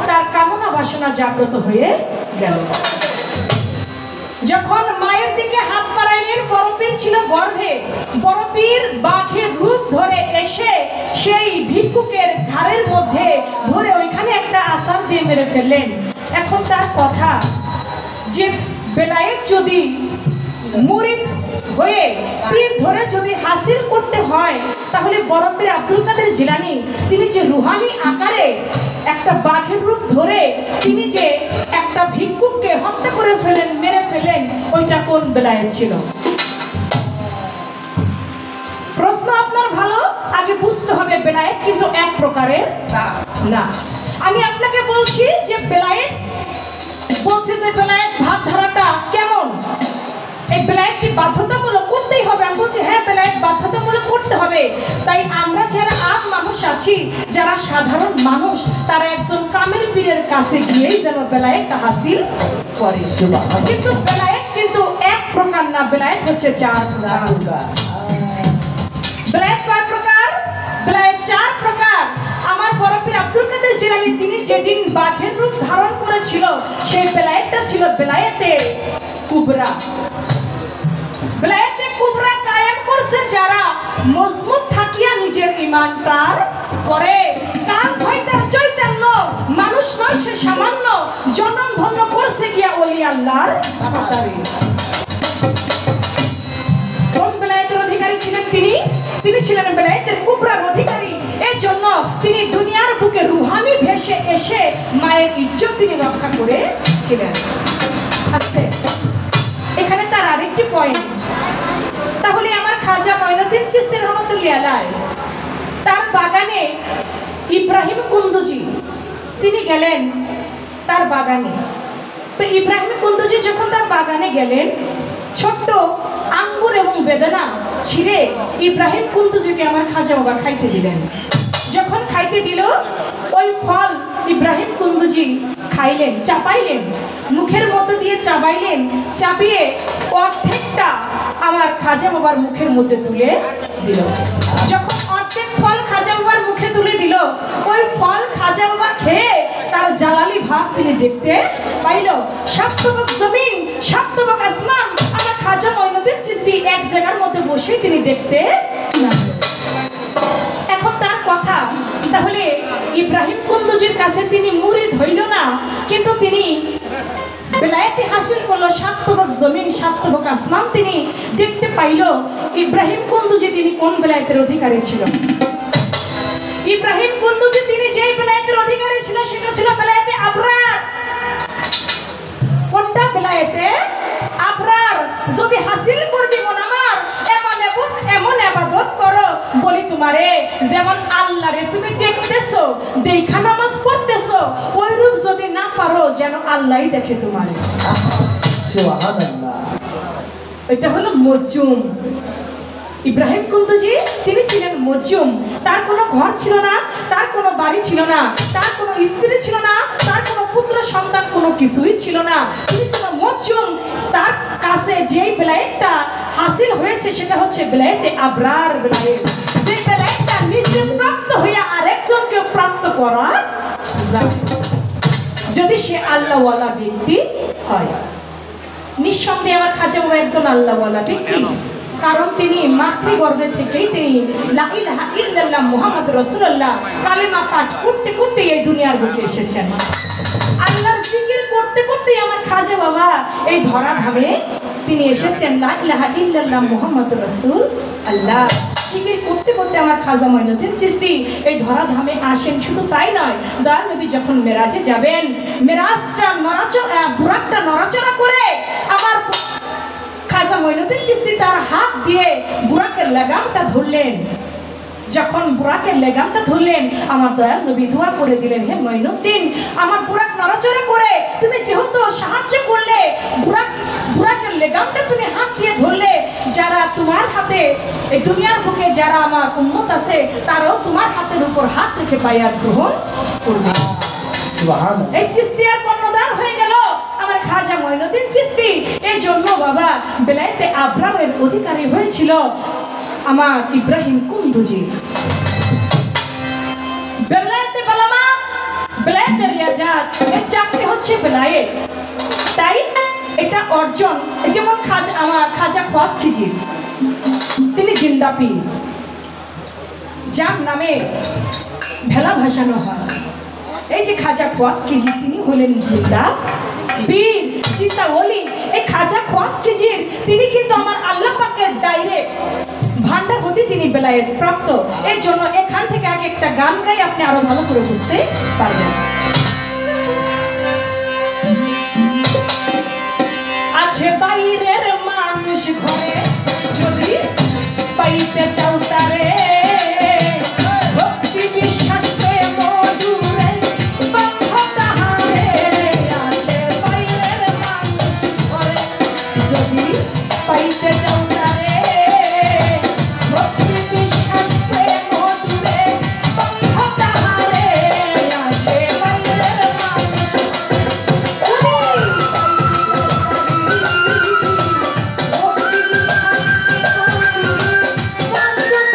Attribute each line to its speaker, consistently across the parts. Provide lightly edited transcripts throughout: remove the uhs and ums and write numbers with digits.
Speaker 1: তার কামনা বাসনা জাগ্রত হয়ে গেল। যখন মায়ের দিকে হাত বাড়াইলেন, বড় পীর ছিল গর্ভে। বড় পীর বাঘের রূপ ধরে এসে সেই ভিক্ষুকের ঘাড়ের মধ্যে ধরে ওইখানে একটা আসার দিয়ে মেরে ফেললেন। এখন তার কথা যে বেলায়েত যদি মুরিদ হয়ে পীর ধরে যদি হাসিল করতে হয়, তাহলে বড় পীর আব্দুল কাদের জিলানী তিনি যে রুহানি আকারে একটা বাঘের রূপ ধরে তিনি যে একটা ভিক্ষুককে হত্যা করে ফেলেন, মেরে ফেলেন, ওইটা কোন বেলায়েত ছিল? প্রশ্ন আপনার ভালো, আগে বুঝতে হবে বেলায়েত কিন্তু এক প্রকারের না। আমি আপনাকে বলছি যে বেলায়েত বলছে যে বেলায়েত ভাবধারাটা কেমন, এই বেলায়েতকে বাধ্যতামূলক করতেই হবে। আমি বলছি হ্যাঁ, বেলায়েত বাধ্যতামূলক করতে হবে। তাই আমরা যারা আদ মানুষ আছি, যারা সাধারণ মানুষ, তারা একজন কামেল পীরের কাছে গিয়েই যেন বেলায়েতটা হাসিল করে। কিন্তু বেলায়েত কিন্তু এক প্রকার না, বেলায়েত হচ্ছে চার প্রকার। বেলায়েত কয় প্রকার? বেলায়েত চার প্রকার। আমার বড় পীর আব্দুল কাদের জিলানী তিনি যেদিন বাঘের রূপ ধারণ করেছিল, সেই বেলায়েতটা ছিল বেলায়েতে কুবরা। বেলায়েতে কুবরা কায়েম করছে যারা মজবুত থাকিয়া নিজের ঈমান পার করে। কাল ভয়তার চৈতন্য মানুষ নয়, সে সামান্য জন্ম ধন্য করছে গিয়া ওলি আল্লাহর আতারে। কোন বেলায়েতের অধিকারী ছিলেন তিনি? তিনি ছিলেন বেলায়েতের কুবরার অধিকারী। এই জন্য তিনি দুনিয়ার বুকে রুহানি ভেসে এসে মায়ের ইজ্জত তিনি রক্ষা করেছিলেন। আচ্ছা, এখানে তার আরেকটি পয়েন্ট, তাহলে আমার খাজা মঈনুদ্দিন চিশতি রহমাতুল্লাহি আলাইহি তার বাগানে ইব্রাহিম কুন্দুজি তিনি গেলেন তার বাগানে। তো ইব্রাহিম কুন্দুজি যখন তার বাগানে গেলেন, ছোট্ট আঙ্গুর এবং বেদানা ছিঁড়ে ইব্রাহিম কুন্দুজিকে আমার খাজা বাবা খাইতে দিলেন। যখন খাইতে দিল, ওই ফল ইব্রাহিম কুন্দুজি খাইলেন, চাপাইলেন, মুখের মধ্যে দিয়ে চাবাইলেন, চাপিয়ে অর্ধেকটা আমার খাজা বাবার মুখের মধ্যে তুলে দিল। যখন অর্ধেক ফল খাজা বাবার মুখে তুলে দিল, ওই ফল খাজা বাবা খেয়ে তার জালালি ভাব তিনি দেখতে পাইল। সাতবক জমিন, সাতবক আসমান আমার খাজা মঈনুদ্দিন চিশতি এক জায়গার মধ্যে বসে তিনি দেখতে লাগলেন। এখন তার কথা, তাহলে ইব্রাহিম কুন্দুজির কাছে তিনি মুরিদ হইল না, কিন্তু তিনি বেলায়েতে হাসিল করলো, সাতবক জমিন, সাতবক আসমান তিনি দেখতে পাইল। ইব্রাহিম কুন্দুজি তিনি কোন বেলায়েতের অধিকারী ছিল? ইব্রাহিম কুন্দুজি তিনি যেই বেলায়েতের অধিকারী ছিল সেটা ছিল বেলায়েতে আবরার। কোনটা? বেলায়েতে আবরার। যদি হাসিল করবি মন আমার, এমন ইবাদত করো, বলি তোমারে যেমন আল্লাহরে তুমি দেখতেছো, দেখা নামাজ পড়তেছো, ওই রূপ যদি না পারো যেন আল্লাহই দেখে তোমারে। সুবহানাল্লাহ। এটা হলো মজুম। ইব্রাহিম কুন্দুজি তিনি ছিলেন মজুম। তার কোনো ঘর ছিল না, তার কোনো বাড়ি ছিল না, তার কোনো স্ত্রী ছিল না, তার কোনো পুত্র সন্তান কোনো কিছুই ছিল না। তিনি ছিলেন মজুম। তার কাছে যেই বেলায়েতটা হাসিল হয়েছে সেটা হচ্ছে বেলায়েতে আবরার বেলায়েত। যে বেলায়েতটা নিজে প্রাপ্ত হইয়া আরেকজনকে প্রাপ্ত করা যায় যদি সে আল্লাহওয়ালা ব্যক্তি হয়। নিঃসন্দেহে আমার খাজা বাবা একজন আল্লাহওয়ালা ব্যক্তি, কারণ তিনি মাতৃগর্ভে থেকেই তিনি লা ইলাহা ইল্লাল্লাহ মুহাম্মদ রাসূলুল্লাহ কালেমা পাঠ করতে করতে এই দুনিয়ার বুকে এসেছেন। আল্লাহর জিকির করতে করতে আমার খাজা বাবা এই ধরাধামে তিনি এসেছেন। লা ইলাহা ইল্লাল্লাহ মুহাম্মদ রাসূলুল্লাহ জিকির করতে করতে আমার খাজা মঈনুদ্দিন চিশতি এই ধরাধামে আসেন। শুধু তাই নয়, দয়াল নবী যখন মেরাজে যাবেন, মেরাজটা বুরাকটা নড়াচড়া করে আমার খাজা মঈনুদ্দিন চিশতি তার হাত দিয়ে বুরাকের লাগামটা ধরলেন। যখন বুরাকের লাগামটা ধরলেন, আমার দয়াল নবী দোয়া করে দিলেন, হে মঈনুদ্দিন, আমার বুরাক নড়াচড়া করে তুমি যেহেতু সাহায্য করলে, বুরাকের লাগামটা তুমি হাত দিয়ে ধরলে, যারা তোমার হাতে এই দুনিয়ার বুকে যারা আমার উম্মত আছে তারাও তোমার হাতের উপর হাত রেখে বায়াত গ্রহণ করবে। সুবহানাল্লাহ। এই চিশতিয়ার কর্ণধার হয়ে গেল আমার খাজা মঈনুদ্দিন চিশতি। এই জন্য বাবা বেলায়েতে আবরারের অধিকারী হয়েছিল আমার ইব্রাহিম কুন্দুজি। বেলায়েতে বালামা বেলায়েতের রিয়াজাত, এর চাকরি হচ্ছে বেলায়েত। তাই এটা অর্জন, যেমন খাজা খোয়াজ খিজির, তিনি জিন্দা পীর, যার নামে ভেলা ভাসানো হয়। এই যে খাজা খোয়াজ খিজির, তিনি হলেন জিন্দা পীর, জিন্দা ওলি। এই খাজা খোয়াজ খিজির তিনি কিন্তু আমার আল্লাহ পাকের ডাইরেক্ট ভান্ডার হতে তিনি বেলায়েত প্রাপ্ত। এর জন্য এখান থেকে আগে একটা গান গাই, আপনি আরো ভালো করে বুঝতে পারবেন। আছে বাইরের মানুষ ঘরে, যদি পাইতে চাও তারে, ভক্তি বিশ্বাস প্রেম মধুরে বন্ধ তাহারে। আছে বাইরের মানুষ ঘরে, যদি পাইতে চাও তারে, ভক্তি বিশ্বাস প্রেম মধুরে বন্ধ তাহারে। আছে বাইরের মানুষ ভক্তি বিশ্বাস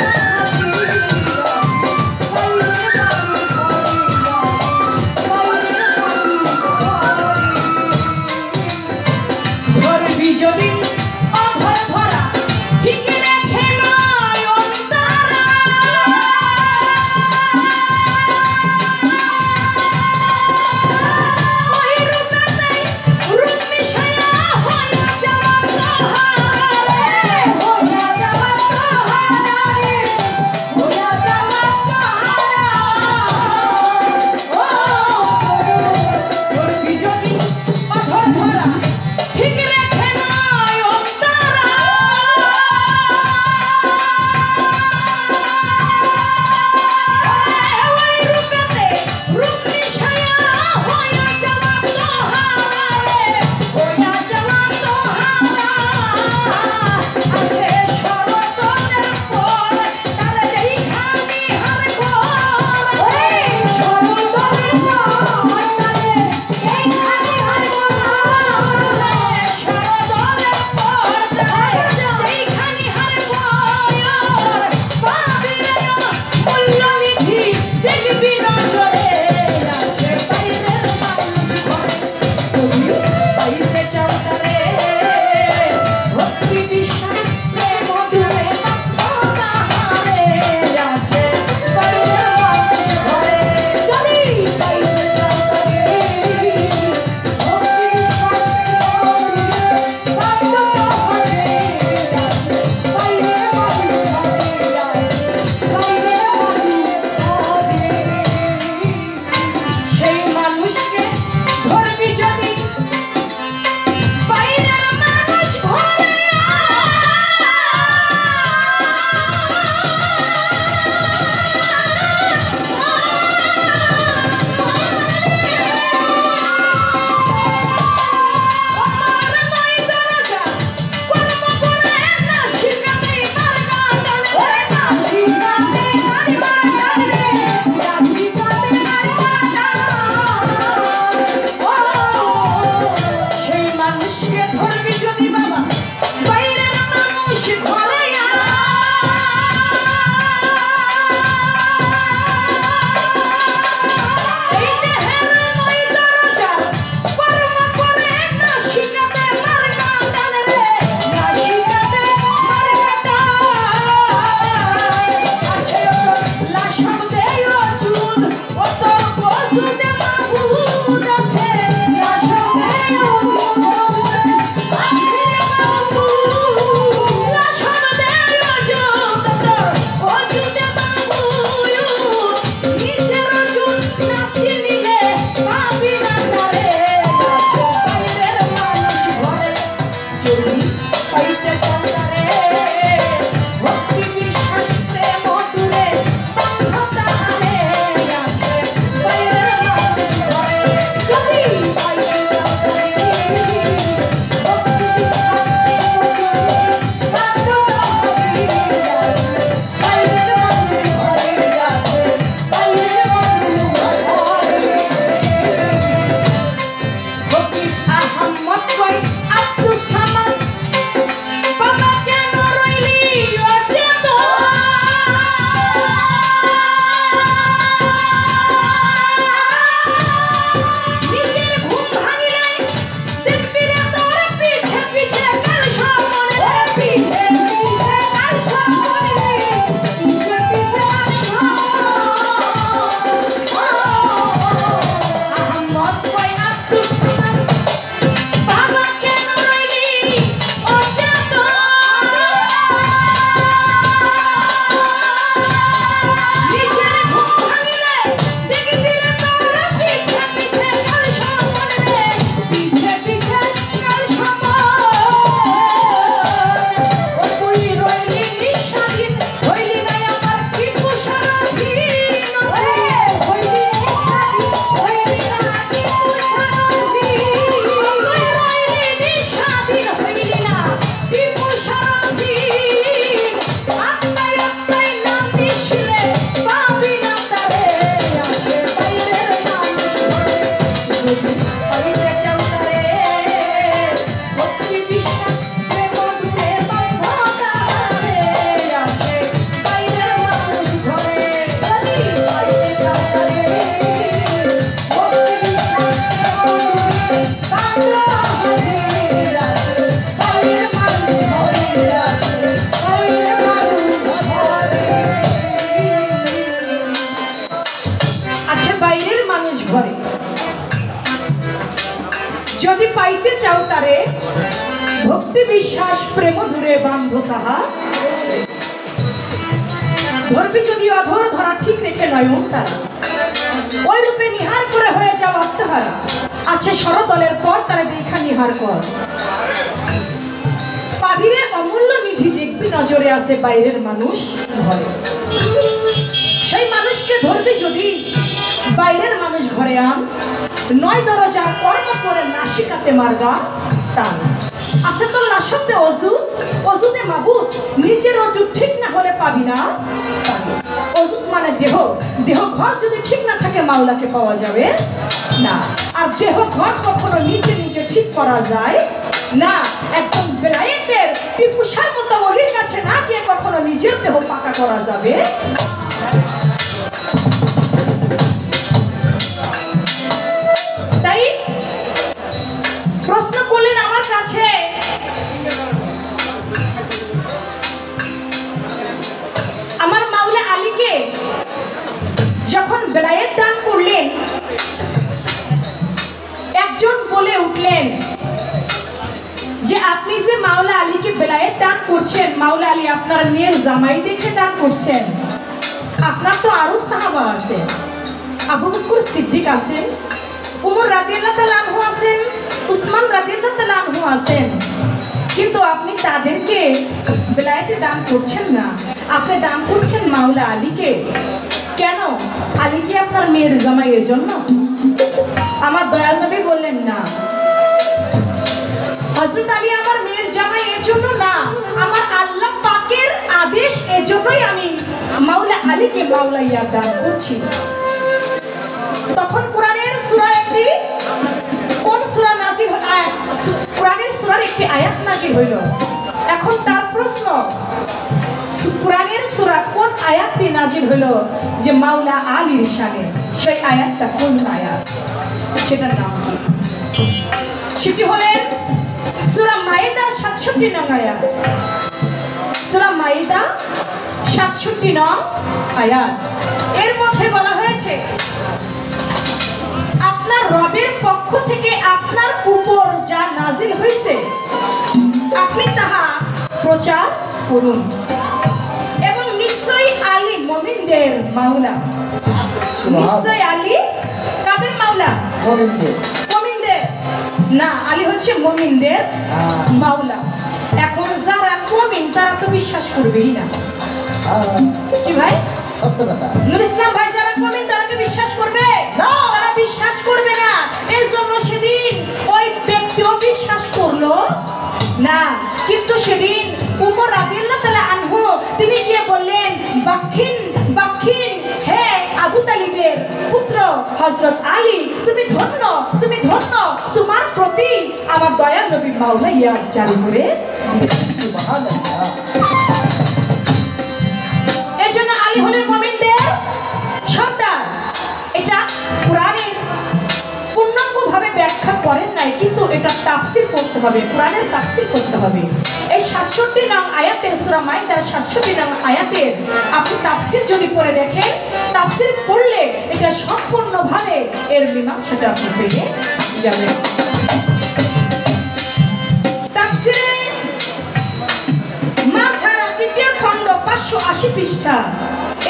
Speaker 1: ঘরে। যদি পাইতে চাও তারে, ভক্তি বিশ্বাস প্রেম দূরে বান্ধ তাহা। ধরবি যদি অধর ধরা ঠিক রেখে নয়ন তারা, ওই রূপে নিহার করে হয়ে যাও আত্মহারা। আছে শরদলের পর তারা দেখা নিহার কর। পাবিরে অমূল্য নিধি দেখবি নজরে আসে বাইরের মানুষ ঘরে। সেই মানুষকে ধরবি যদি বাইরের মানুষ ঘরে আন, নয় দরজা কর্ম করে নাসিকাতে মার্গা টান। আছে তো লাশতে অজু, অজুতে মাবুদ, নিজের অজু ঠিক না হলে পাবি না। অজুত মানে দেহ, দেহ ঘর যদি ঠিক না থাকে মাওলাকে পাওয়া যাবে না। আর দেহ ঘর কখনো নিজে নিজে ঠিক করা যায় না। একজন বেলায়েতের টিপুসার মতো ওলির কাছে না গিয়ে কখনো নিজের দেহ পাকা করা যাবে। তাই প্রশ্ন করলেন আমার কাছে, আমার মাওলা আলীকে যখন বেলায়েত দান করলেন, একজন বলে উঠলেন যে আপনি যে মাওলা আলীকে বেলায়েত দান করছেন, মাওলা আলী আপনার মেয়ের জামাই দেখে দান করছেন। আপনার তো আরো সাহাবা আছে, আবু বকর সিদ্দিক আছেন, উমর রাদিয়াল্লাহু তাআলা আনহু আছেন, উসমান রাদিয়াল্লাহু তাআলা আনহু আছেন, কিন্তু আপনি তাদেরকে বেলায়েতে দান করছেন না, আপনি দান করছেন মাওলা আলীকে। কেন? আলী কি আপনার মেয়ের জামাই এর জন্য? আমার দয়াল নবী বললেন না, হযরত আলী আমার মেয়ের জামাই এর জন্য না, আমার আল্লাহ পাকের আদেশ এজন্যই আমি মাওলা আলীকে মাওলাইয়া দান করছি। তখন কোরআনের সূরা একটি, কোন সূরা নাজিল হলো? কোরআনের সূরার একটি আয়াত নাজিল হইল। এখন তার প্রশ্ন, কোরআনের সূরা কোন আয়াতটি নাজিল হইল যে মাওলা আলীর শানে? সেই আয়াতটা কোন আয়াত? সেটার নাম কি? সেটি হলেন সূরা মাইদা 67 নং আয়াত। সূরা মাইদা 67 নং আয়াত। এর মধ্যে বলা হয়েছে, আপনার রবের পক্ষ থেকে আপনার উপর যা নাজিল হয়েছে আপনি তাহা প্রচার করুন, এবং নিশ্চয়ই আলী মুমিনদের মাওলা। নিশ্চয়ই আলী কাদের মাওলা? মুমিনদের না, আলী হচ্ছে মুমিনদের মাওলা। এখন যারা মুমিন তারা তো বিশ্বাস করবেই না, কি ভাই? নুর ইসলাম ভাই, যারা মুমিন তারা কি বিশ্বাস করবে? তারা বিশ্বাস করবে না। এর জন্য সেদিন ওই ব্যক্তিও বিশ্বাস করলো না। কিন্তু সেদিন উমর রাদিয়াল্লাহু তাআলা আনহু তিনি গিয়ে বললেন, বাখিন বাখিন, হে আবু তালিবের পুত্র হযরত আলী, তুমি ধন্য, তুমি ধন্য, তোমার প্রতি আমার দয়াল নবী মাওলা ইয়া জারি করে। সুবহানাল্লাহ। এজন্য আলী হলেন মুমিনদের সর্দার। এটা কোরআনের পূর্ণাঙ্গভাবে ব্যাখ্যা করেন নাই, কিন্তু এটা তাফসীর করতে হবে, কোরআনের তাফসীর করতে হবে। এই 67 নং আয়াতের, সূরা মাইদার 67 নং আয়াতের আপনি তাফসীর যদি পড়ে দেখেন, তাফসীর পড়লে এটা সম্পূর্ণভাবে এর মীমাংসাটা আপনি পেয়ে যাবেন। তাফসীরে মাঝারা 3য় খণ্ড 580 পৃষ্ঠা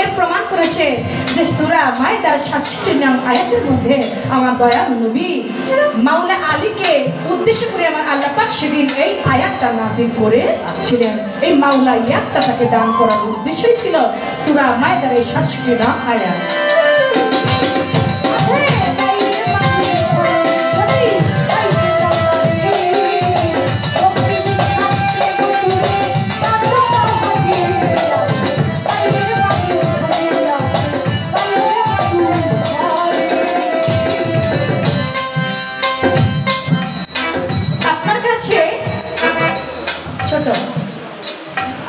Speaker 1: এর প্রমাণ করেছে যে সূরা মাইদার 67 নং আয়াতের মধ্যে আমার দয়াল নবী মাওলা আলীকে উদ্দেশ্য করে আমার আল্লাহ পাক সেদিন এই আয়াতটা নাজিল করেছিলেন। এই মাওলা ইয়াতটা তাকে দান করার উদ্দেশ্যই ছিল সূরা মাইদার এই 67 নং আয়াত।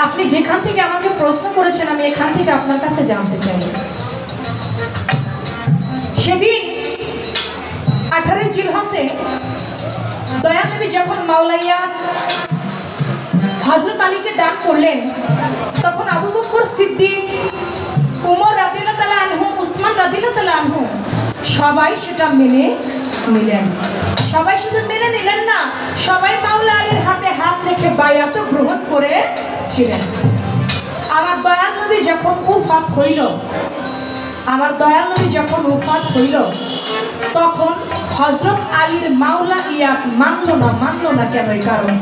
Speaker 1: আপনি যেখান থেকে আমাকে প্রশ্ন করেছেন, আমি এখান থেকে আপনার কাছে জানতে চাই, সেদিন 18 জিলহজে দয়াল নবী যখন মাওলাইয়া হযরত আলীকে দান করলেন, তখন আবু বকর সিদ্দিক, উমর রাদিয়াল্লাহু তাআলা আনহু, উসমান রাদিয়াল্লাহু তাআলা আনহু সবাই সেটা মেনে নিলেন। সবাই শুধু মেনে নিলেন না, সবাই মাওলা আলীর হাতে হাত রেখে বায়াত গ্রহণ করেছিলেন। আমার দয়াল নবী যখন উফাত হইল, আমার দয়াল নবী যখন উফাত হইল, তখন হযরত আলীর মাওলা ইয়াক মানলো না কেন? এই কারণ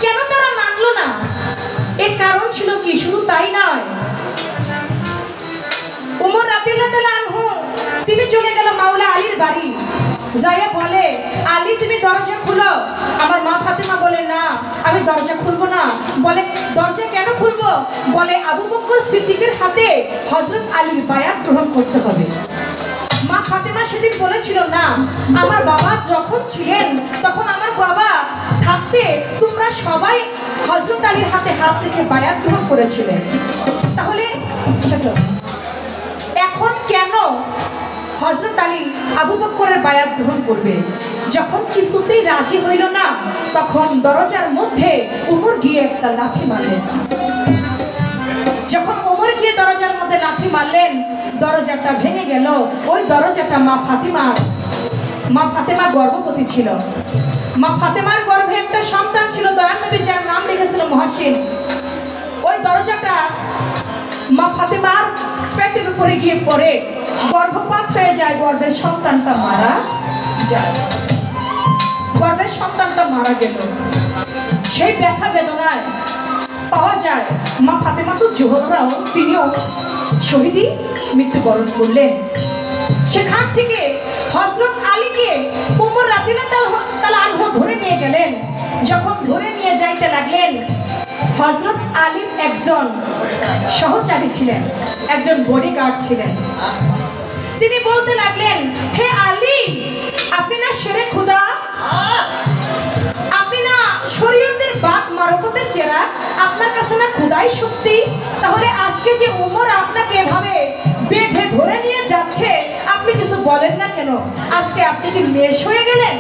Speaker 1: কেন তারা মানলো না? এর কারণ ছিল কি? শুধু তাই নয়, উমর রাদিয়াল্লাহু তাআলা আনহু তিনি চলে গেল মাওলা আলীর বাড়ি, যাইয়া বলে, আলী তুমি দরজা খুলো। আমার মা ফাতেমা বলে, না আমি দরজা খুলবো না। বলে, দরজা কেন খুলবো? বলে, আবু বকর সিদ্দিকের হাতে হযরত আলীর বায়াত গ্রহণ করতে হবে। মা ফাতেমা সেদিন বলেছিল, না আমার বাবা যখন ছিলেন তখন আমার বাবা থাকতে তোমরা সবাই হযরত আলীর হাতে হাত রেখে বায়াত গ্রহণ করেছিলেন, তাহলে এখন কেন হযরত আলী আবু বকরের বায়াত গ্রহণ করবে? যখন কিছুতেই রাজি হইল না, তখন দরজার মধ্যে উমর গিয়ে একটা লাথি মারলেন। যখন উমর গিয়ে দরজার মধ্যে লাথি মারলেন, দরজাটা ভেঙে গেল। ওই দরজাটা মা ফাতেমা গর্ভবতী ছিল। মা ফাতেমার গর্ভে একটা সন্তান ছিল, দয়াল নবী যার নাম রেখেছিল মুহাসিন। ওই দরজাটা মা ফাতেমার পেটের উপরে গিয়ে পড়ে, গর্ভপাত হয়ে যায়, গর্ভের সন্তানটা মারা যায়। গর্ভের সন্তানটা মারা গেল। সেই ব্যথা বেদনায় পাওয়া যায় মা ফাতেমা তো জোহরাও তিনিও শহীদই মৃত্যুবরণ করলেন। সেখান থেকে হযরত আলীকে উমর রাদিয়াল্লাহু তাআলা আনহু ধরে নিয়ে গেলেন। যখন ধরে নিয়ে যাইতে লাগলেন, হযরত আলীর একজন সহচারী ছিলেন, একজন বডিগার্ড ছিলেন। তিনি বলতে লাগলেন, হে আলী, আপনি না শেরে খুদা, আপনি না শরীয়তের বাক মারফতের চেরা, আপনার কাছে না খুদাই শক্তি, তাহলে আজকে যে উমর আপনাকে এভাবে বেঁধে ধরে নিয়ে যাচ্ছে, আপনি কিছু বলেন না কেন? আজকে আপনি কি মেষ হয়ে গেলেন?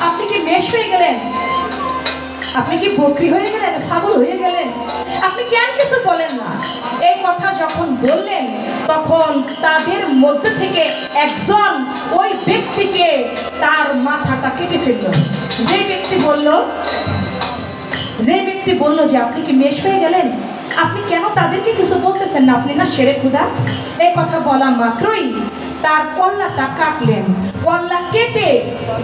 Speaker 1: আপনি কি মেষ হয়ে গেলেন? আপনি কি বকরি হয়ে গেলেন? ছাগল হয়ে গেলেন? আপনি কেন কিছু বলেন না? এই কথা যখন বললেন, তখন তাদের মধ্যে থেকে একজন ওই ব্যক্তিকে তার মাথাটা কেটে ফেলল। যে ব্যক্তি বলল যে আপনি কি মেষ হয়ে গেলেন, আপনি কেন তাদেরকে কিছু বলতেছেন না? আপনি না শেরে খুদা? এই কথা বলা মাত্রই তার কল্লাটা কাটলেন। কল্লা কেটে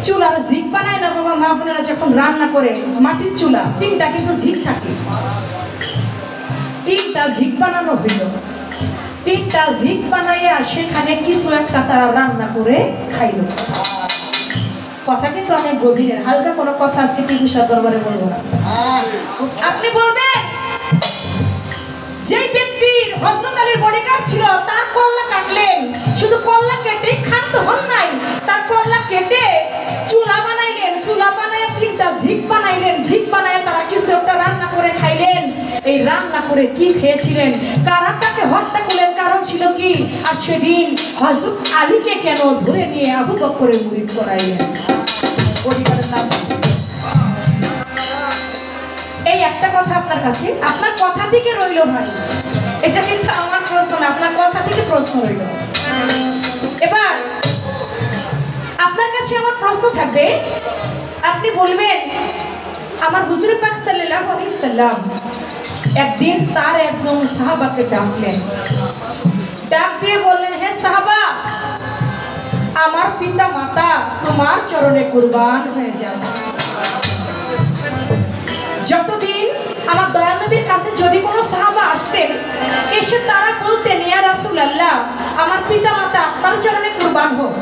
Speaker 1: চুলার ঝিক বানায় না বাবা, মা বোনেরা যখন রান্না করে মাটির চুলা, তিনটা কিন্তু ঝিক থাকে, তিনটা ঝিক বানানো হইল। তিনটা ঝিক বানাইয়া সেখানে কিছু একটা তারা রান্না করে খাইল। কথা কিন্তু অনেক গভীরের, হালকা কোনো কথা আজকে টিভির দরবারে বলবো না। আপনি বলবেন, যে ব্যক্তির হযরত আলীর বডিগার্ড ছিল তার কল্লা কাটলেন, শুধু কল্লা কেটে ক্ষান্ত হন নাই, তার কল্লা কেটে চুলা বানাইলেন, চুলা বানায় তিনটা ঝিক বানাইলেন, ঝিক বানায় তারা কিছু একটা রান্না করে খাইলেন। এই রান্না করে কি খেয়েছিলেন, কারা তাকে হত্যা করলেন, কারণ ছিল কি? আর সেদিন হযরত আলীকে কেন ধরে নিয়ে আবু বকরের মুরিদ করাইলেন? পরিবারের নাম এই একটা কথা আপনার কাছে, আপনার কথা থেকে রইল ভাই, এটা কিন্তু আমার প্রশ্ন না, আপনার কথা থেকে প্রশ্ন রইল। এবার আপনার কাছে আমার প্রশ্ন থাকবে, আপনি বলবেন, আমার হুজুর পাক সাল্লাল্লাহু আলাইহি সাল্লাম একদিন তার একজন সাহাবাকে ডাকলেন, ডাক দিয়ে বললেন, হে সাহাবা, আমার পিতা মাতা তোমার চরণে কুরবান হয়ে যাবে। যতদিন আমার দয়াল নবীর কাছে যদি কোনো সাহাবা আসতেন, এসে তারা বলতেন, ইয়া রাসূলুল্লাহ, আমার পিতা মাতা আপনার চরণে কুরবান হোক।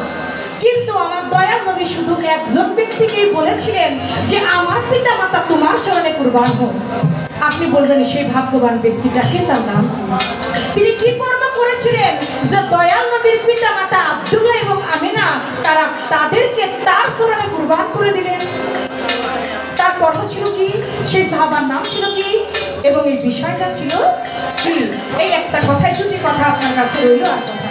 Speaker 1: কিন্তু আমার দয়াল নবী শুধু একজন ব্যক্তিকেই বলেছিলেন যে আমার পিতা মাতা তোমার চরণে কুরবান হোক। আপনি বলবেন, সেই ভাগ্যবান ব্যক্তিটা কে? তার নাম তিনি কি কর্ম করেছিলেন যে দয়াল নবীর পিতা মাতা আব্দুল্লাহ এবং আমিনা তারা তাদেরকে তার চরণে কুরবান করে দিলেন? তার কর্ম ছিল কি? সেই সাহাবার নাম ছিল কি? এবং এই বিষয়টা ছিল কি? এই একটা কথাই যদি কথা আপনার কাছে রইল। আর কথা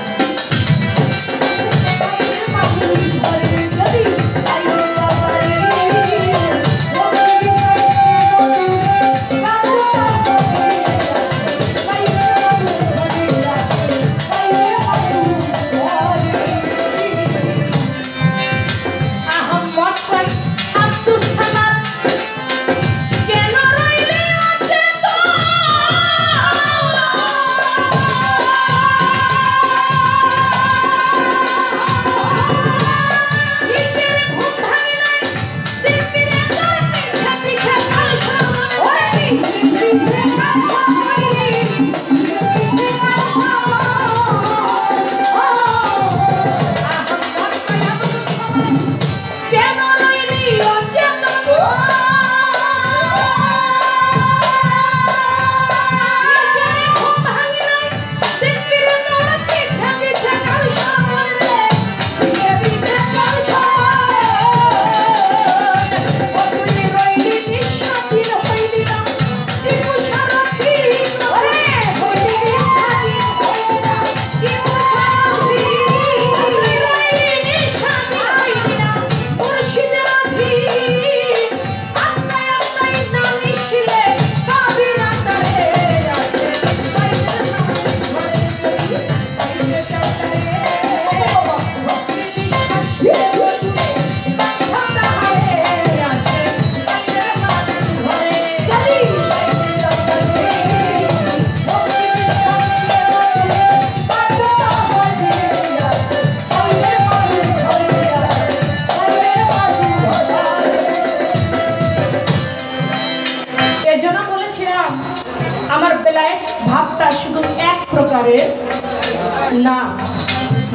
Speaker 1: না,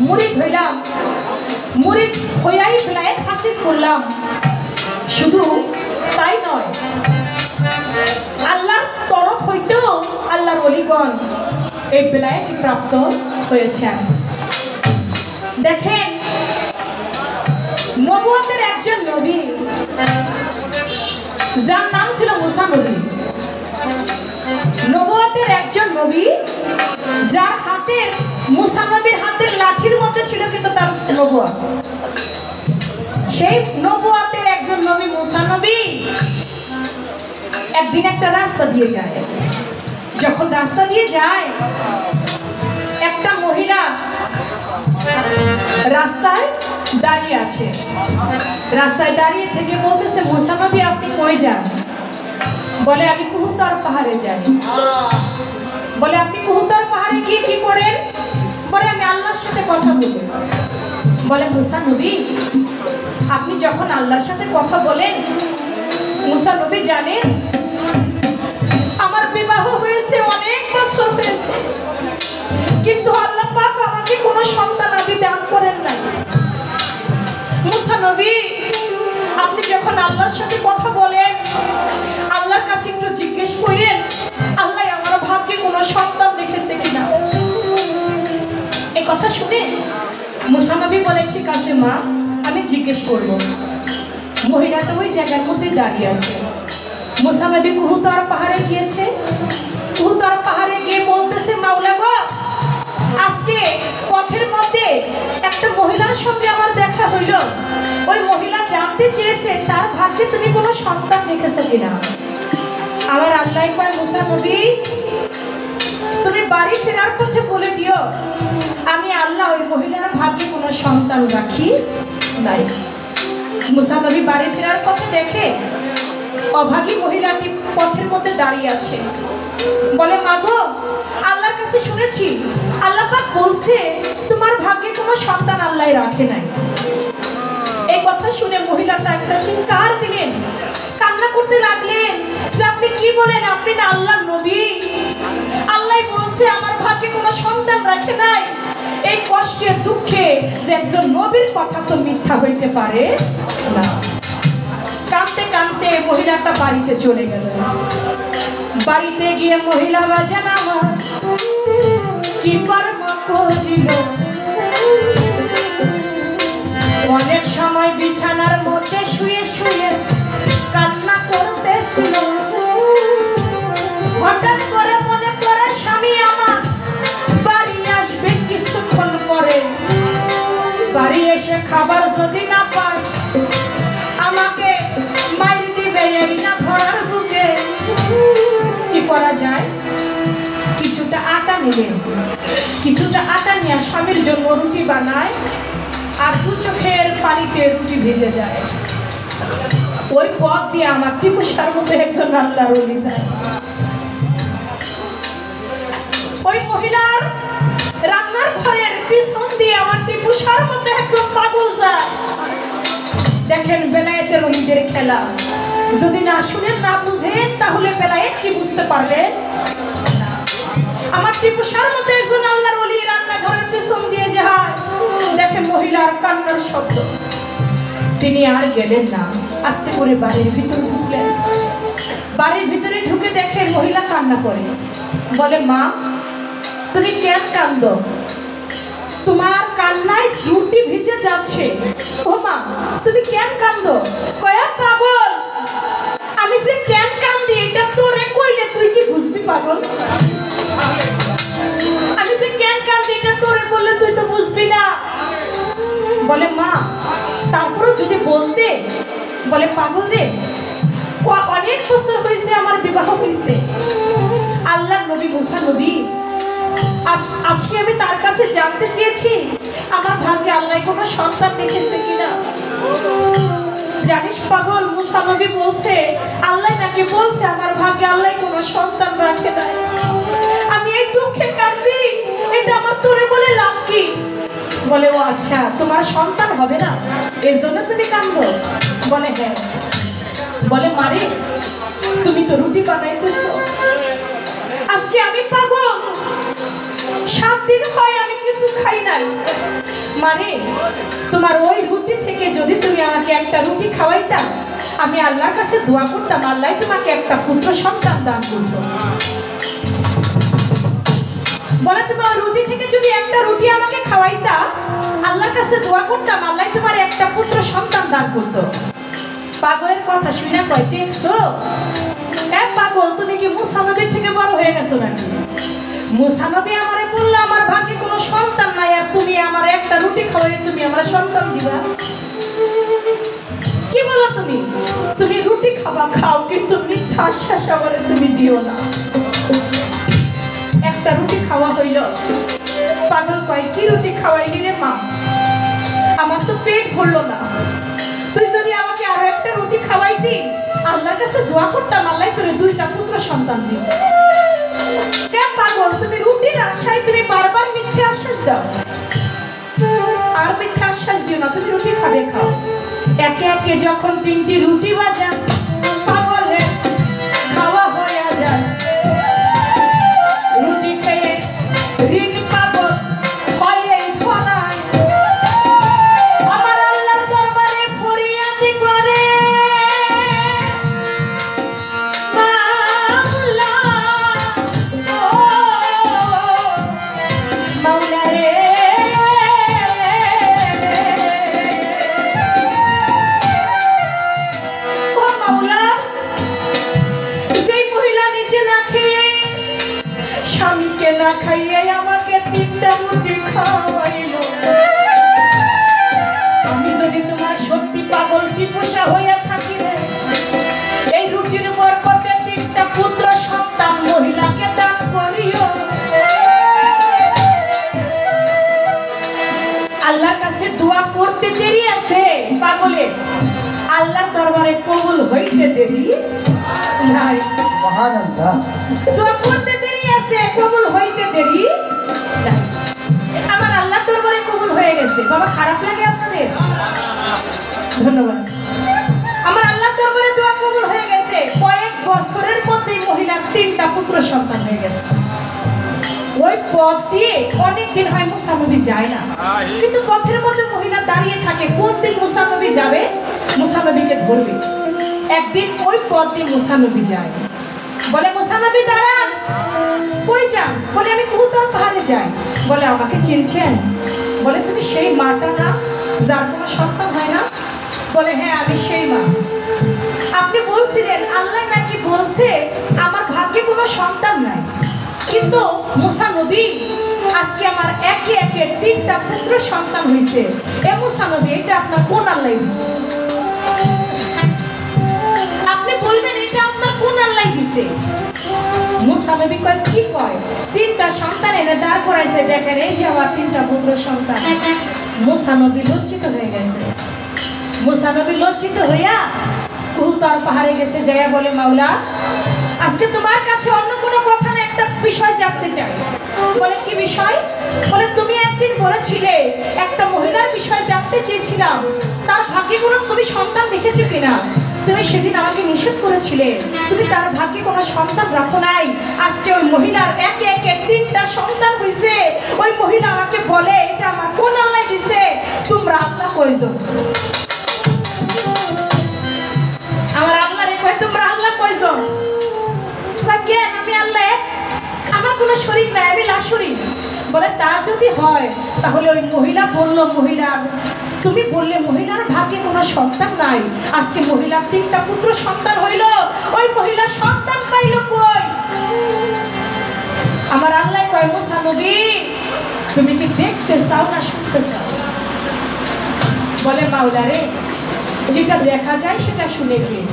Speaker 1: মুরিদ হইলাম, মুরিদ হইয়াই বেলায়েত হাসিল করলাম। শুধু তাই নয়, আল্লাহর তরফ হইতেও আল্লাহর ওলিগণ এই বেলায়েত প্রাপ্ত হয়েছেন। দেখেন, নবুয়তের একজন নবী যার নাম ছিল মুসা নবী, নবুয়তের একজন নবী যার হাতের, মুসা নবীর হাতের লাঠির মধ্যে ছিল কিন্তু তার নবুয়ত। সেই নবুয়তের একজন নবী মুসা নবী একদিন একটা রাস্তা দিয়ে যায়। যখন রাস্তা দিয়ে যায়, একটা মহিলা রাস্তায় দাঁড়িয়ে আছে। রাস্তায় দাঁড়িয়ে থেকে বলতেছে, মুসা নবী আপনি কই যান? বলে আমি কুহুতার পাহাড়ে যাই। বলে আপনি কুহুতার পাহাড়ে গিয়ে কি করেন? বলে আমি আল্লাহর সাথে কথা বলি। বলে মুসা নবী আপনি যখন আল্লাহর সাথে কথা বলেন, মুসা নবী জানেন আমার বিবাহ হয়েছে অনেক বছর হয়েছে, কিন্তু আল্লাহ পাক আমাকে কোনো সন্তান আদি দান করেন নাই। মুসা নবী আপনি যখন আল্লাহর সাথে কথা বলেন, আল্লাহর কাছে একটু জিজ্ঞেস করেন আল্লাহ আমার ভাগ্যে কোনো সন্তান রেখেছে কিনা। এই কথা শুনে মুসা নবী বলে ঠিক আছে মা, আমি জিজ্ঞেস করবো। মহিলাটা ওই জায়গার মধ্যে দাঁড়িয়ে আছে। মুসা নবী কুহুতার পাহাড়ে গিয়েছে। কুহুতার পাহাড়ে গিয়ে বলতেছে, মাওলা গো, আজকে পথের মধ্যে একটা মহিলার সঙ্গে আমার দেখা হইল। ওই মহিলা জানতে চেয়েছে তার ভাগ্যে তুমি কোনো সন্তান রেখেছো কিনা। আমার আল্লাহ কয়, মুসা নবী তুমি বাড়ি ফেরার পথে বলে দিও আমি আল্লাহ ওই মহিলার ভাগ্যে কোনো সন্তান রাখি নাই। মুসা নবী বাড়ি ফেরার পথে দেখে অভাগী মহিলাটি পথের মধ্যে দাঁড়িয়ে আছে। বলে মাগো, আল্লাহর কাছে শুনেছি আল্লাহ পাক বলছে তোমার ভাগ্যে কোনো সন্তান আল্লাহ রাখে নাই। এই কথা শুনে মহিলাটা একটা চিৎকার দিলেন, কান্না করতে লাগলেন যে আপনি কি বলেন, আপনি না আল্লাহর নবী, আল্লাহ বলছে আমার ভাগ্যে কোনো সন্তান রাখে নাই। এই কষ্টের দুঃখে যে একজন নবীর কথা তো মিথ্যা হইতে পারে না। কাঁদতে কাঁদতে মহিলাটা বাড়িতে চলে গেল। বাড়িতে গিয়ে মহিলা বাজান আমার কি কর্ম করিল, অনেক সময় বিছানার মধ্যে শুয়ে শুয়ে কান্না করতেছিল। হঠাৎ করে মনে পড়ে স্বামী আমার বাড়ি আসবে কিছুক্ষণ পরে, বাড়ি এসে খাবার যদি না পায় আমাকে মারি দিবে এই না ধরার বুকে। কি করা যায়? কিছুটা আটা নিলেন, কিছুটা আটা নিয়ে স্বামীর জন্য রুটি বানায় আর দু চোখের পানিতে রুটি ভেজে যায়। ওই পথ দিয়ে আমার টিপুসার মধ্যে একজন আল্লাহর ওলি যায়। ওই মহিলার রান্নার ঘরের পিছন দিয়ে আমার টিপুসার মধ্যে একজন পাগল যায়। দেখেন বেলায়েতের ওলিদের খেলা, যদি না শুনেন না বুঝেন তাহলে বেলায়েত কি বুঝতে পারবেন? আমার টিপুসার মধ্যে একজন আল্লাহর ওলি রান্নাঘরের পিছন দিয়ে যায়। দেখেন মহিলার কান্নার শব্দ, তিনি আর গেলেন না, আস্তে করে বাড়ির ভিতরে ঢুকলেন। বাড়ির ভিতরে ঢুকে দেখে মহিলা কান্না করে। বলে মা তুমি কেন কান্দো? তোমার কান্নায় রুটি ভিজে যাচ্ছে। ও মা তুমি কেন কান্দো? কয়া পাগল, আমি যে কেন কান্দি এটা তোরে কইলে তুই কি বুঝবি পাগল? আমি যে কেন কান্দি এটা তোরে বললে তুই তো বুঝবি না। বলে মা তারপরে যদি বলতে। বলে পাগল রে, অনেক বছর হয়েছে আমার বিবাহ হয়েছে, আল্লাহর নবী মুসা নবী, আজকে আমি তার কাছে জানতে চেয়েছি আমার ভাগ্যে আল্লাহ কোনো সন্তান রেখেছে কিনা। জানিস পাগল, মুসা নবী বলছে আল্লাহ নাকি বলছে আমার ভাগ্যে আল্লাহ কোনো সন্তান রাখে নাই। আমি এই দুঃখে কাঁদছি, এটা আমার তোরে বলে লাভ কি? বলে ও আচ্ছা, তোমার সন্তান হবে না এই জন্য তুমি কাঁদো? বলে হ্যাঁ। বলে মারে তুমি তো রুটি বানাইতেছো, আজকে আমি পাগল 7 দিন হয় আমি কিছু খাই নাই। মানে তোমার ওই রুটি থেকে যদি তুমি আমাকে একটা রুটি খাওয়াইতা, আমি আল্লাহর কাছে দোয়া করতাম, আল্লাহ তোমাকে একটা পুত্র সন্তান দান করতো। বলে তুমি ওই রুটি থেকে যদি একটা রুটি আমাকে খাওয়াইতা, আল্লাহর কাছে দোয়া করতাম, আল্লাহ তোমার একটা পুত্র সন্তান দান করতো। পাগলের কথা শুনে কয়, দেখছো পাগল, তুমি কি মুসা নবীর থেকে বড় হয়ে গেছো নাকি? মুসা নবী আমারে বললো আমার ভাগ্যে কোনো সন্তান নাই, আর তুমি আমার একটা রুটি খাওয়াই তুমি আমার সন্তান দিবা? কি বলো তুমি? তুমি রুটি খাবা, খাও, কিন্তু মিথ্যা আশ্বাস আমারে তুমি দিও না। একটা রুটি খাওয়া হইল। পাগল কয়, কি রুটি খাওয়াইলি রে মা? আমার তো পেট ভরলো না, তুই যদি আমাকে আরো একটা রুটি খাওয়াইতি, আল্লাহর কাছে দোয়া করতাম, আল্লাহ তোরে দুইটা পুত্র সন্তান দিও। কেন পাগল, তুমি রুটির আশায় তুমি বারবার মিথ্যে আশ্বাস দাও। আর মিথ্যে আশ্বাস দিও না, তুমি রুটি খাবে, খাও। একে একে যখন 3টি রুটি বাজা পাগলের খাওয়া হয়ে যায়, রুটি খেয়ে ঋণ পাগল হয় এই ধরায়। আমার আল্লাহর দরবারে ফরিয়াদি করে, মাওলা ও মাওলা রে, ও মাওলা, সেই মহিলা নিজে না খেয়ে স্বামীকে না খাইয়ে আমাকে 3টা রুটি খাওয়াইল। আমি যদি তোমার সত্যি পাগল টিপসা হইয়া থাকি রে, এই রুটির বরকতে 3টা পুত্র সন্তান মহিলাকে দান করিও। আল্লাহর কাছে দোয়া করতে দেরি আছে পাগলে, আল্লাহর দরবারে কবুল হইতে দেরি নাই। সুবহানাল্লাহ। দোয়া করতে দেরি আছে, কবুল হইতে দেরি নাই। আমার আল্লাহর দরবারে কবুল হয়ে গেছে। বাবা, খারাপ লাগে আপনাদের? ধন্যবাদ। আমার আল্লাহর দরবারে দোয়া কবুল হয়ে গেছে। কয়েক বছরের মধ্যেই মহিলার 3টা পুত্র সন্তান হয়ে গেছে। ওই পথ দিয়ে অনেকদিন হয় মুসা নবী যায় না, কিন্তু পথের মধ্যে মহিলা দাঁড়িয়ে থাকে, কোন দিন মুসা নবী যাবে, মুসা নবীকে ধরবে। একদিন ওই পথ দিয়ে মুসা নবী যায়, বলে মুসা নবী দাঁড়ান, কই যান? বলে আমি কুহুতর পাহাড়ে যাই। বলে আমাকে চিনছেন? বলে তুমি সেই মাটা না যার কোনো সন্তান হয় না? বলে হ্যাঁ, আমি সেই মা। আপনি বলছিলেন আল্লাহ নাকি বলছে আমার ভাগ্যে কোনো সন্তান নাই, কিন্তু মুসা নবী আজকে আমার একে একে 3টা পুত্র সন্তান হয়েছে। এ মুসা নবী, এটা আপনার কোন আল্লাহ দিছে? আপনি বলবেন এটা আপনার কোন আল্লাহ দিছে? মুসা নবী কয়, কি কয়? 3টা সন্তান এনে দাঁড় করাইছে, দেখেন এই যে আমার 3টা পুত্র সন্তান। মুসা নবী লজ্জিত হয়ে গেছে। মুসা নবী লজ্জিত হইয়া কুহুতর পাহাড়ে গেছে, যাইয়া বলে মাওলা, আজকে তোমার কাছে অন্য কোনো কথা না, একটা বিষয় জানতে চাই। বলে কি বিষয়? বলে তুমি একদিন বলেছিলে একটা মহিলার বিষয় জানতে চেয়েছিলাম, তার ভাগ্যে কোনো তুমি সন্তান দেখেছো কিনা? তুমি সেদিন আমাকে নিষেধ করেছিলে, তুমি তার ভাগ্যে কোনো সন্তান রাখো নাই। আজকে ওই মহিলার একে একে 3টা সন্তান হয়েছে। ওই মহিলা আমাকে বলে এটা আমার কোন আল্লাহ দিছে? তোমরা আল্লাহ কয়জন? আমার আল্লাহ রে কয়, তোমরা আল্লাহ কয়জন? কেন? আমি আল্লাহ, আমার কোনো শরীক নাই, আমি লাশরী। বলে তা যদি হয় তাহলে ওই মহিলা বললো, তুমি বললে মহিলার ভাগ্যে কোনো সন্তান নাই, আজকে মহিলার 3টা পুত্র সন্তান হইল, ওই মহিলা সন্তান পাইল কই? আমার আল্লাহ কয়, মুসা নবী তুমি কি দেখতে চাও না শুনতে চাও? বলে মাওলা রে, যেটা দেখা যায় সেটা শুনে গিয়ে।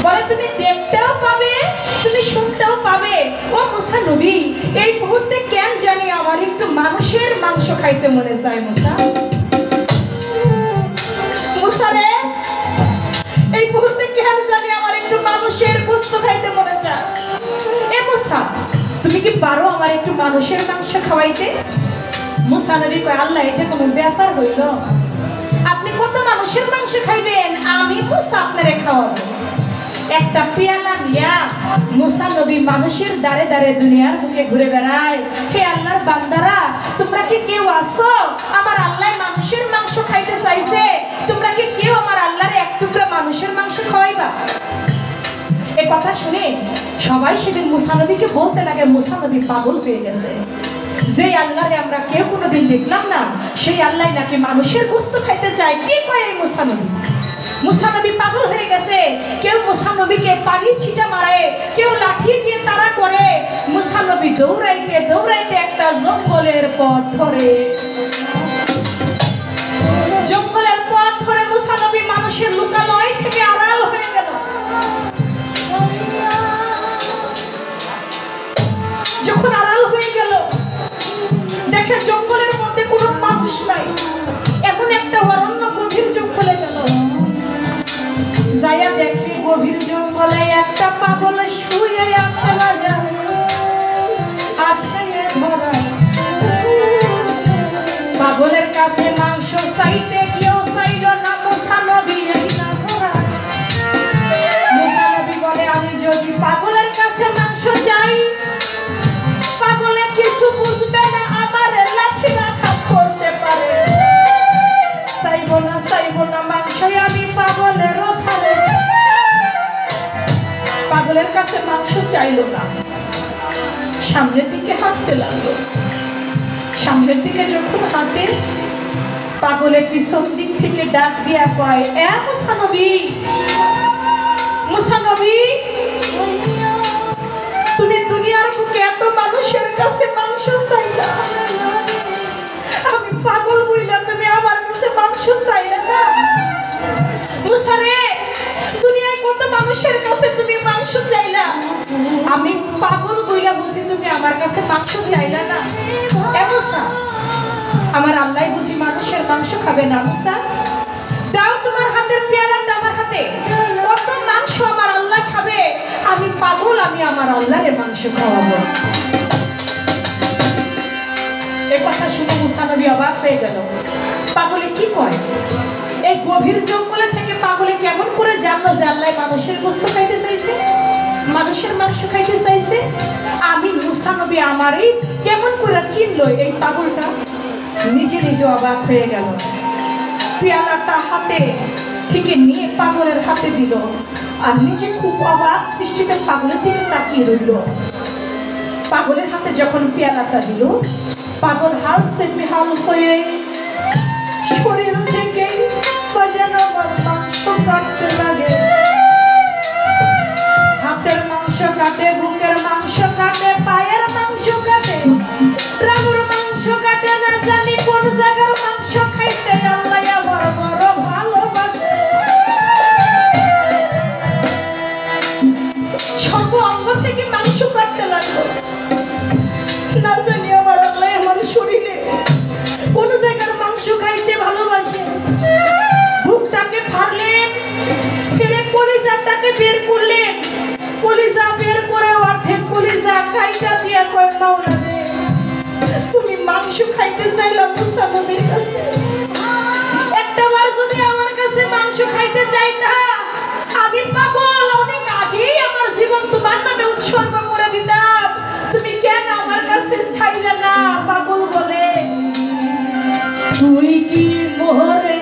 Speaker 1: বলে তুমি দেখতেও পাবে, তুমি শুনতেও পাবে। ও মুসা নবী, এই মুহূর্তে কেন জানি আমার একটু মানুষের মাংস খাইতে মনে চায়। মুসা রে, এই মুহূর্তে কেন জানি আমার একটু মানুষের গোশত খাইতে মনে চায়। এ মুসা, তুমি কি পারো আমার একটু মানুষের মাংস খাওয়াইতে? মুসা নবী কয়, আল্লাহ এটা কোনো ব্যাপার হইল? আপনি কত মানুষের মাংস খাইবেন, আমি মুসা আপনারে খাওয়াবো। একটা পেয়ালা নিয়া মুসা নবী মানুষের দ্বারে দ্বারে দুনিয়ার বুকে ঘুরে বেড়ায়। হে আল্লাহর বান্দারা, তোমরা কি কেউ আসো আমার আল্লাহ মানুষের মাংস খাইতে চাইছে? তোমরা কি কেউ আমার আল্লাহর এক টুকরা মানুষের মাংস খাওয়াইবা? এ কথা শুনে সবাই সেদিন মুসা নবীকে বলতে লাগে, মুসা নবী পাগল হয়ে গেছে। যে আল্লাহরে আমরা কেউ কোনোদিন দেখলাম না, সেই আল্লাহ নাকি মানুষের গোশত খাইতে চায়। কি কয় এই মুসা নবী? মুসা নবী পাগল হয়ে গেছে। কেউ মুসা নবীকে পানি ছিটা মারে, কেউ লাঠি দিয়ে তাড়া করে। মুসা নবী দৌড়াইতে দৌড়াইতে একটা জঙ্গলের পথ ধরে। জঙ্গলের পথ ধরে মুসা নবী মানুষের লোকালয় থেকে আড়াল হয়ে গেল। যখন আড়াল হয়ে গেল, দেখে জঙ্গলের মধ্যে কোনো মানুষ নাই। এমন একটা অরণ্য গভীর জঙ্গলে গেল। যাইয়া দেখে গভীর জঙ্গলে একটা পাগল শুয়ে আছে, বাজা আছে ধরা। পাগলের কাছে মাংস চাইতে কেউ চাইল না, মুসা নবী না ধরা। মুসা নবী বলে, আমি যদি পাগলের কাছে মাংস চাই, পাগলে কিছু বুঝবে না, আমার লাঠি আঘাত করতে পারে। চাইব না মাংস আমি পাগলের ওখানে। পাগলের কাছে মাংস চাইল না, সামনের দিকে হাঁটতে লাগলো। সামনের দিকে যখন হাঁটে, পাগলের পিছন দিক থেকে ডাক দিয়া কয়, এ মুসা নবী, মুসা নবী, তুমি দুনিয়ার বুকে এত মানুষের কাছে মাংস চাইলা, আমি পাগল বইলা তুমি আমার কাছে মাংস চাইলে না? মুসা রে, দুনিয়ায় কত মানুষের কাছে তুমি মাংস চাইলা, আমি পাগল বইলা বুঝি তুমি আমার কাছে মাংস চাইলা না? এ মুসা, আমার আল্লাহ বুঝি মানুষের মাংস খাবে না? মুসা, দাও তোমার হাতের পেয়ালাটা আমার হাতে। কত মাংস আমার আল্লাহ খাবে, আমি পাগল, আমি আমার আল্লাহরে মাংস খাওয়াবো। এ কথা শুনে মুসা নবী অবাক হয়ে গেল। পাগলে কি কয়? এই গভীর জঙ্গলে থেকে পাগলে কেমন করে জানলো যে আল্লাহ মানুষের গোশত খাইতে চাইছে, মানুষের মাংস খাইতে চাইছে? আমি মুসা নবী আমারই কেমন করে চিনলো এই পাগলটা? নিজে নিজে অবাক হয়ে গেল। পেয়ালাটা হাতে থেকে নিয়ে পাগলের হাতে দিল, আর নিজে খুব অবাক দৃষ্টিতে পাগলের দিকে তাকিয়ে রইল। পাগলের হাতে যখন পেয়ালাটা দিল, পাগল হাল সে বেহাল হয়ে শরীর থেকে বাজানো মাংস কাটতে লাগে। হাতের মাংস কাটে, বুকের মাংস কাটে, পায়ের মাংস কাটে, রাগুর মাংস কাটে, না জানি কোন জায়গার মাংস খাইতে আল্লাহ আমার বড় ভালোবাসে। সর্ব অঙ্গ থেকে মাংস কাটতে লাগলো। না জানি আমার আল্লাহ আমার শরীরে কোন জায়গার মাংস খাইতে ভালোবাসে। বুকটাকে ফাড়লেন, ফিরে কলিজাটাকে বের করলেন। কলিজা বের করে অর্ধেক কলিজা খাইটা দিয়ে কয়, মাওলা রে, তুমি মাংস খাইতে চাইলা মুসা নবীর কাছে, একটা বার যদি আমার কাছে মাংস খাইতে চাইতা, আমি পাগল অনেক আগেই আমার জীবন তোমার নামে উৎসর্গ করে দিতাম। তুমি কেন আমার কাছে চাইলে না? পাগল বলে, তুই কি মোহরে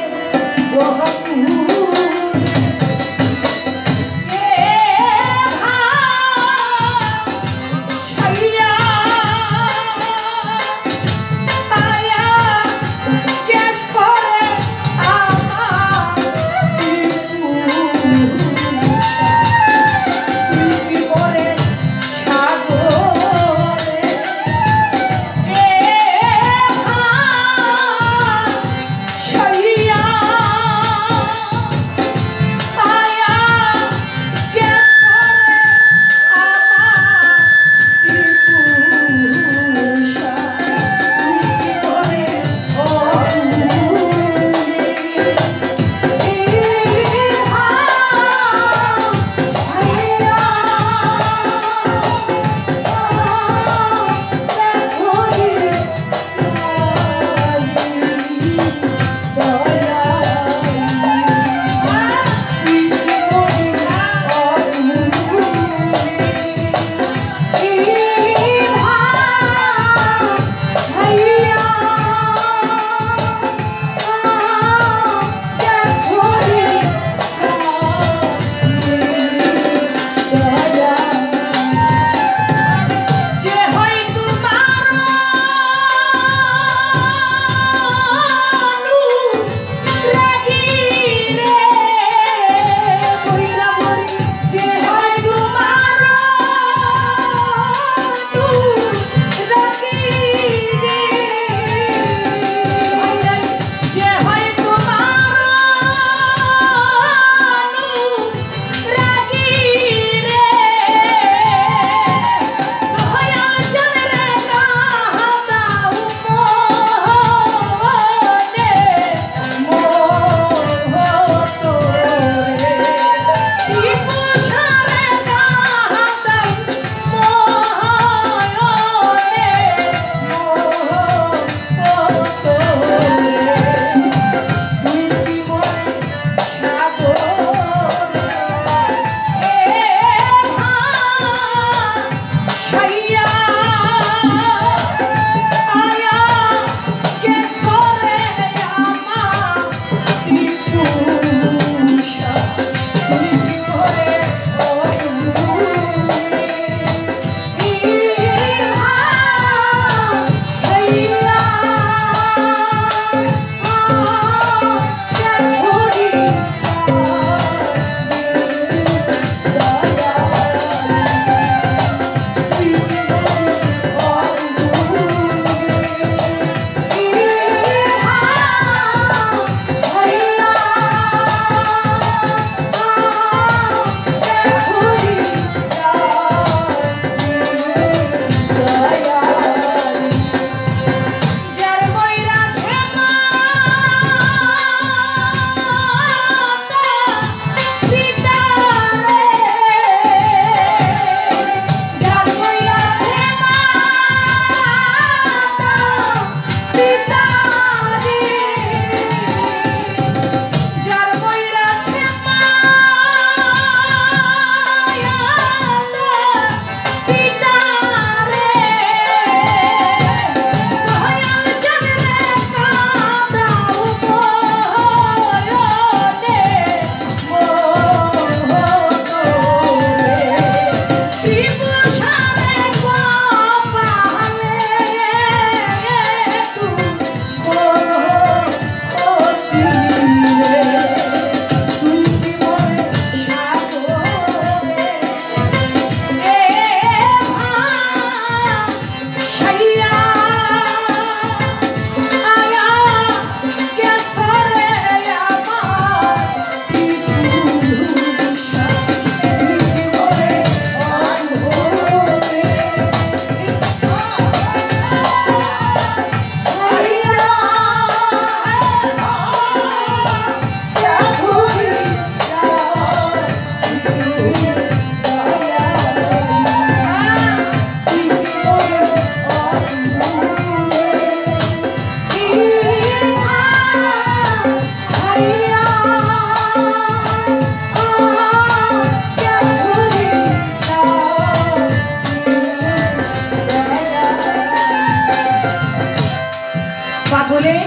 Speaker 1: উঠে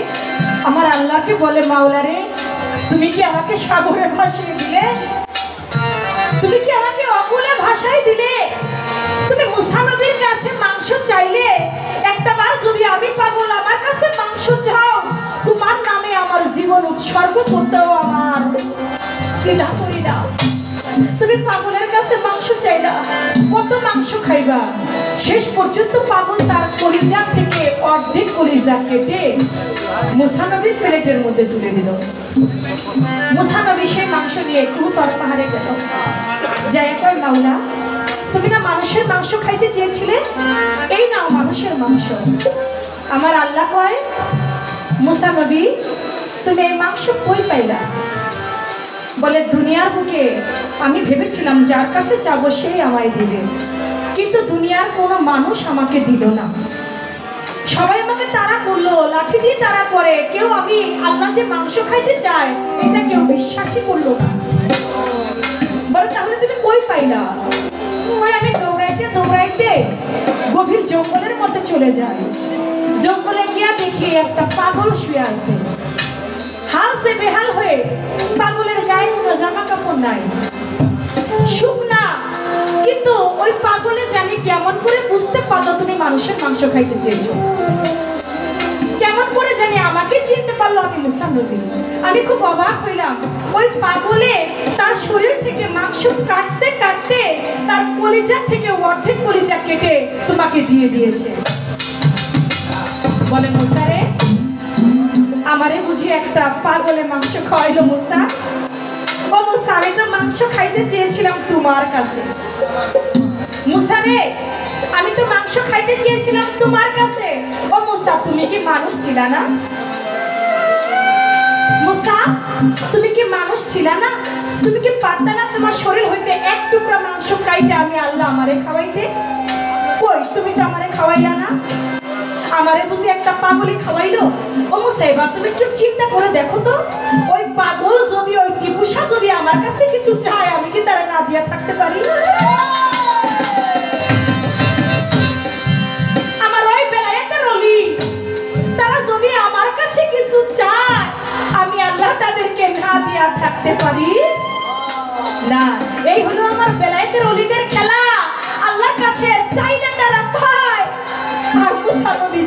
Speaker 1: আমার আল্লাহকে বলে, মাওলা রে, তুমি কি আমাকে সাগরে ভাসিয়ে দিলে? তুমি কি আমাকে অকুলে ভাসাই দিলে? তুমি মুসা নবীর কাছে মাংস চাইলে, একটা বার যদি আমি পাগল আমার কাছে মাংস চাও, তোমার নামে আমার জীবন উৎসর্গ করতেও আমার দ্বিধা করি না। তুমি পাগলের কাছে মাংস চাইলা, কত মাংস খাইবা? শেষ পর্যন্ত পাগল তার কলিজা থেকে অর্ধেক কলিজা কেটে মুসা নবীর প্লেটের মধ্যে তুলে দিল। মুসা নবী সেই মাংস নিয়ে কুতর পাহাড়ে গেল, যাই কয়, মাওলা, তুমি না মানুষের মাংস খাইতে চেয়েছিলে, এই নাও মানুষের মাংস। আমার আল্লাহ কয়, মুসা নবী, তুমি এই মাংস কই পাইলা? বলে, দুনিয়ার বুকে আমি ভেবেছিলাম যার কাছে যাবো সেই আমায় দিবে, কিন্তু দুনিয়ার কোনো মানুষ আমাকে দিল না। সবাই আমাকে তাড়া করলো, লাঠি দিয়ে তাড়া করে, কেউ আমি আল্লাহ যে মাংস খাইতে চায় এটা কেউ বিশ্বাসই করলো না। বলে, তাহলে তুমি কই পাইলা? ওই আমি দৌড়াইতে দৌড়াইতে গভীর জঙ্গলের মধ্যে চলে যাই। জঙ্গলে গিয়া দেখি একটা পাগল শুয়ে আছে, হাল সে বেহাল হয়ে। পাগলের গায়ে কোনো জামা কাপড় নাই, শুকনা। কিন্তু ওই পাগলে জানি কেমন করে বুঝতে পারলো তুমি মানুষের মাংস খাইতে চেয়েছো, কেমন করে জানি আমাকে চিনতে পারলো আমি মুসা নবী। আমি খুব অবাক হইলাম। ওই পাগলে তার শরীর থেকে মাংস কাটতে কাটতে তার কলিজা থেকে অর্ধেক কলিজা কেটে তোমাকে দিয়ে দিয়েছে। বলে, মুসা রে, আমারে বুঝি একটা পাগলে মাংস খাওয়াইলো মুসা? ও মুসা, আমি তো মাংস খাইতে চেয়েছিলাম তোমার কাছে। মুসা রে, আমি তো মাংস খাইতে চেয়েছিলাম তোমার কাছে। ও মুসা, তুমি কি মানুষ ছিলা না? মুসা, তুমি কি মানুষ ছিলা না? তুমি কি পারতা না তোমার শরীর হইতে এক টুকরা মাংস খাইতে আমি আল্লাহ আমারে খাওয়াইতে? কই, তুমি তো আমারে খাওয়াইলা না। আমারে বুঝি একটা পাগলই খাওয়াইলো? ও মুসা, এবার তুমি একটু চিন্তা করে দেখো তো, ওই পাগল যদি, ওই টিপুসা যদি আমার কাছে কিছু চায়, আমি কি তারা না দিয়া থাকতে পারি? আমার ওই বেলায়েতের ওলি, তারা যদি আমার কাছে কিছু চায়, আমি আল্লাহ তাদেরকে না দিয়া থাকতে পারি না। এই হলো আমার বেলায়েতের ওলিদের খেলা। আল্লাহর কাছে চাইলে তারা পায়, আর মুসা নবী